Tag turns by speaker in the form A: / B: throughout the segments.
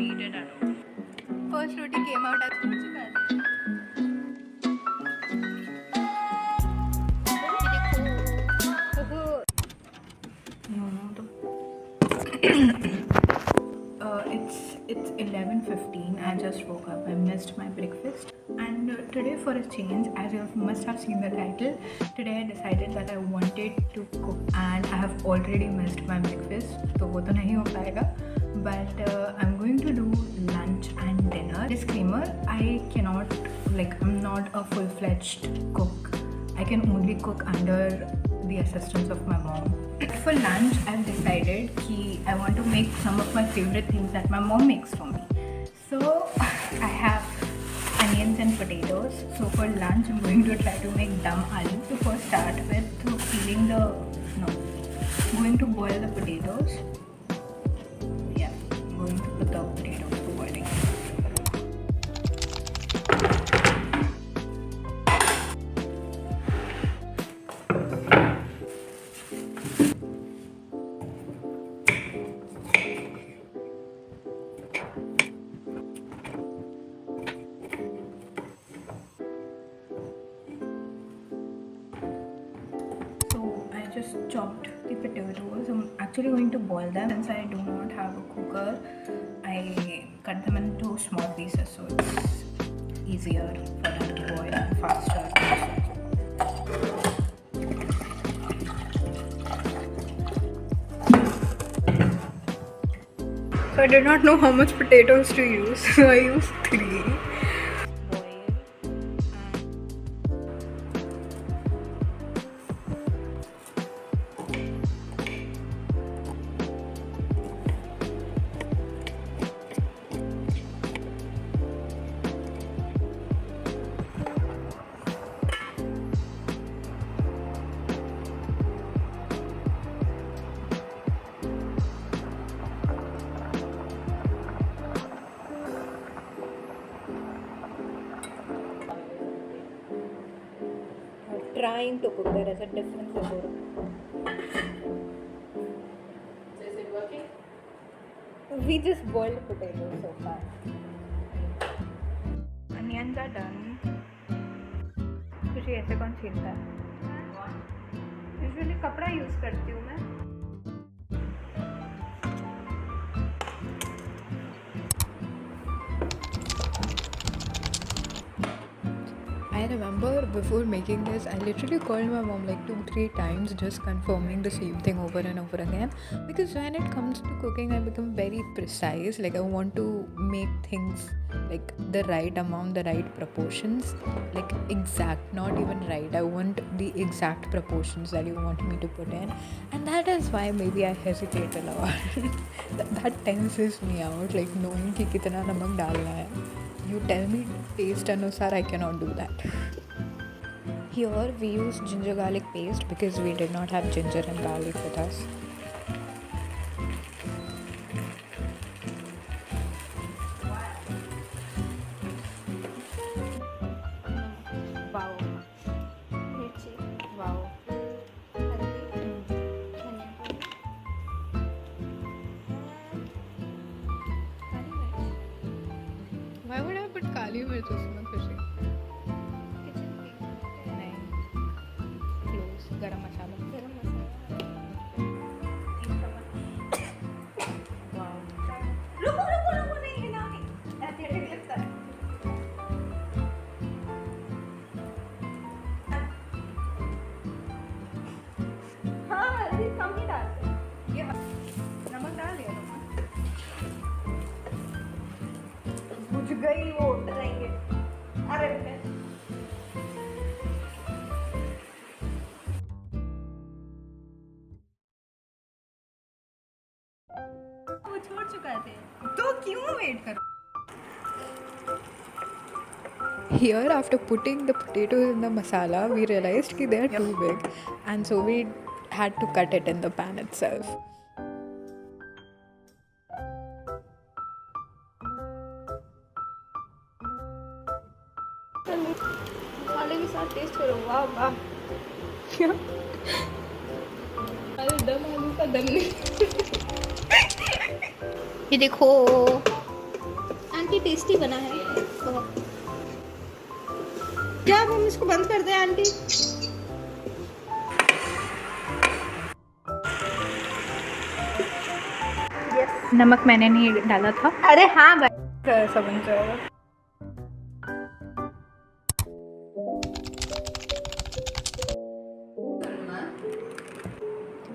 A: don't eat it at all. First roti came out as it's 11:15. I just woke up. I missed my breakfast, and today, for a change, as you must have seen the title, today I decided that I wanted to cook, and I have already missed my breakfast. तो वो तो नहीं हो पाएगा. But I'm going to do lunch and dinner. Disclaimer: I cannot, I'm not a full-fledged cook. I can only cook under the assistance of my mom. For lunch, I've decided that I want to make some of my favorite things that my mom makes for me. So I have onions and potatoes. So for lunch, I'm going to try to make dum aloo. So first start with going to boil the potatoes. Yeah, I'm going to put the potatoes to boiling. Just chopped the potatoes. I'm actually going to boil them. Since I do not have a cooker, I cut them into small pieces so it's easier for them to boil and faster. So I did not know how much potatoes to use, so I used 3. Trying to cook, there is a difference about it.
B: So is it working?
A: We just boiled the potatoes so far. Onions are done. खुशी ऐसे कौन छीलता है? Usually कपड़ा use करती हूँ मैं. I remember before making this, I literally called my mom like 2-3 times just confirming the same thing over and over again, because when it comes to cooking I become very precise. Like I want to make things like the right amount, the right proportions, like exact, not even right. I want the exact proportions that you want me to put in, and that is why maybe I hesitate a lot. that tenses me out, like knowing कि कितना नमक डालना है. You tell me taste anusar, I cannot do that. Here we use ginger garlic paste because we did not have ginger and garlic with us. Wow. Wow. Why would I put kali mirch उसमें खुशी? नहीं. Close. गरम मसाला. Wow. रुको नहीं हिलानी. ऐसे लगता है. हाँ, हल्दी कम ही डालते हैं. ये नमक डाल दिया तुमने. बुझ गई वो उठ जाएंगे. अरे वो छोड़ चुका थे तो क्यों वेट करो. Here, after putting the potatoes in the masala, we realized that they are too big, and so we had to cut it in the pan itself. मसाले के साथ टेस्ट करो. वाह वाह. अरे दम आलू का दम नहीं. ये देखो
C: आंटी टेस्टी बना है बहुत। क्या अब हम इसको बंद कर दें आंटी?
A: नमक मैंने नहीं डाला था।
C: अरे हाँ
A: ऐसा बन जाएगा।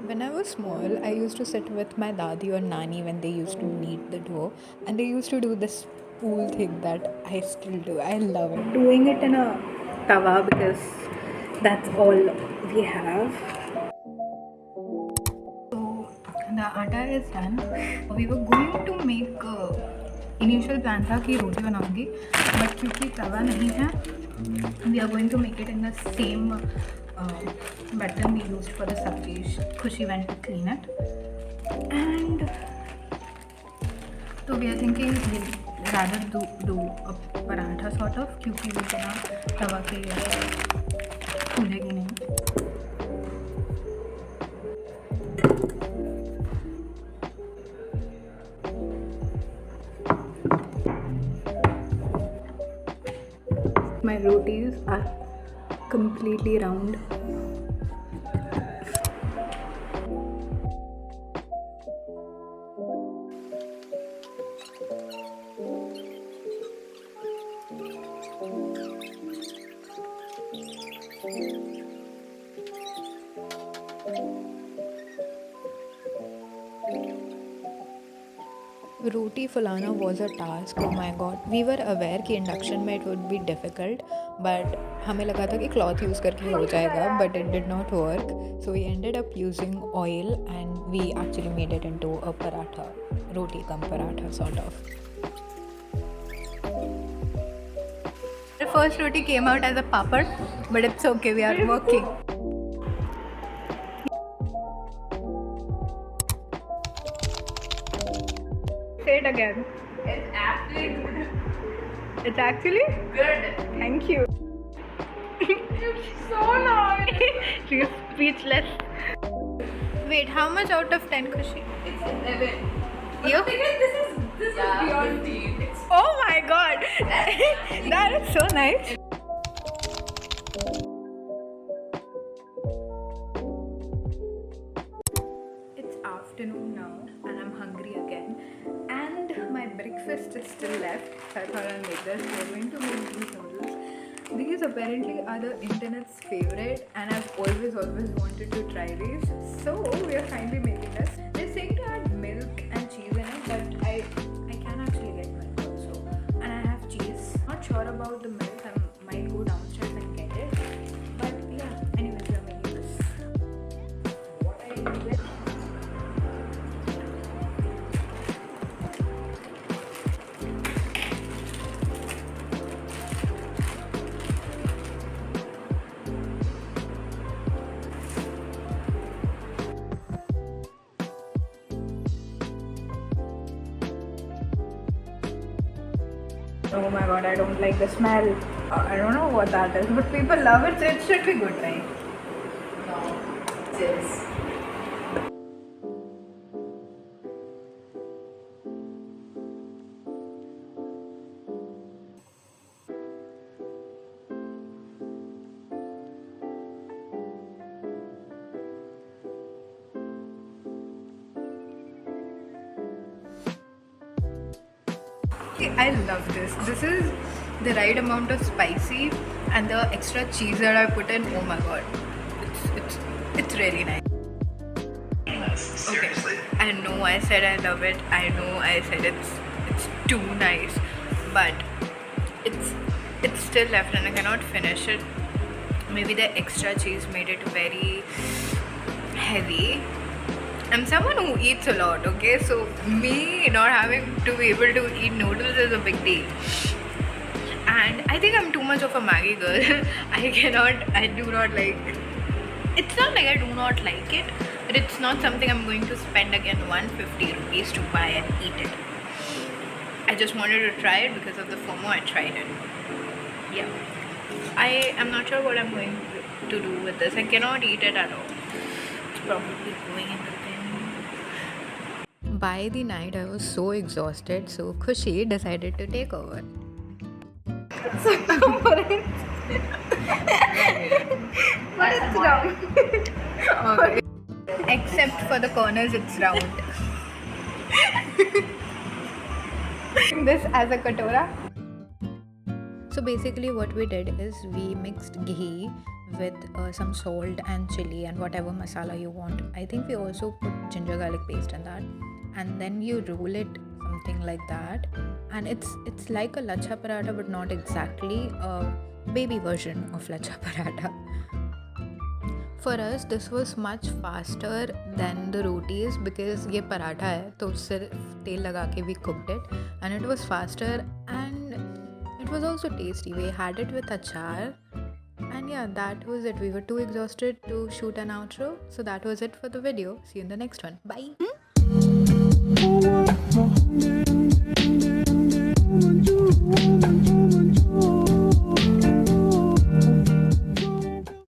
A: When I was small, I used to sit with my dadi or nani when they used to knead the dough, and they used to do this spool thing that I still do. I love it. Doing it in a tawa because that's all we have. So the atta is done. We were going to make initial plan था कि रोटी बनाऊंगी, but क्योंकि तवा नहीं है, we are going to make it in the same batter we used for the sabji. Khushi went to clean it, and so we are thinking we'll rather do a paratha sort of, क्योंकि वो बिना तवा के फूलेगी नहीं. My rotis are completely round. Roti फुलाना was a task. Oh my god. We were aware कि induction में it would be difficult, but हमें लगा था कि क्लॉथ यूज़ करके हो जाएगा, but it did not work. So we ended up using oil and we actually made it into a paratha, roti cum paratha sort of. The first roti came out as a papad, but it's okay, we are working. Say it again.
B: It's actually good.
A: It's actually
B: Good.
A: thank you.
B: It's so nice.
A: She's speechless. Wait, how much out of 10, Khushi?
B: It's 11. But
A: You?
B: the thing is, this is beyond deep. It's
A: Oh my god! That is so nice. It's afternoon now and I'm hungry again. And my breakfast is still left. So I thought I'll make this. We're going to make these noodles. These apparently are the internet's favorite and I've always wanted to try these. So we are finally making this. They're saying to add milk and cheese in it, but I can actually get milk also. And I have cheese. Not sure about the milk. I might go downstairs and get it. But yeah, anyways, we are making this. What I do is oh my god, I don't like the smell. I don't know what that is, but people love it, so it should be good, right?
B: no. Yes.
A: I love this. This is the right amount of spicy and the extra cheese that I put in. Oh my god, it's really nice. Okay, I know I said I love it. I know I said it's too nice, but it's still left and I cannot finish it. Maybe the extra cheese made it very heavy. I'm someone who eats a lot, okay? So me not having to be able to eat noodles is a big deal. And I think I'm too much of a Maggi girl. I do not like, it's not like I do not like it, but it's not something I'm going to spend again 150 rupees to buy and eat it. I just wanted to try it because of the FOMO. I tried it. Yeah. I am not sure what I'm going to do with this. I cannot eat it at all. It's probably going in the bin. by the night I was so exhausted, so Khushi decided to take over.
B: But it's round.
A: Okay. Except for the corners, it's round. This as a katora. So basically what we did is we mixed ghee with some salt and chili and whatever masala you want. I think we also put ginger garlic paste in that, and then you roll it something like that, and it's like a lachha paratha but not exactly a baby version of lachha paratha. For us this was much faster than the rotis because ये पराठा है तो सिर्फ तेल लगा के we cooked it, and it was faster and it was also tasty. We had it with achar, and yeah, that was it. We were too exhausted to shoot an outro, so that was it for the video. See you in the next one. Bye.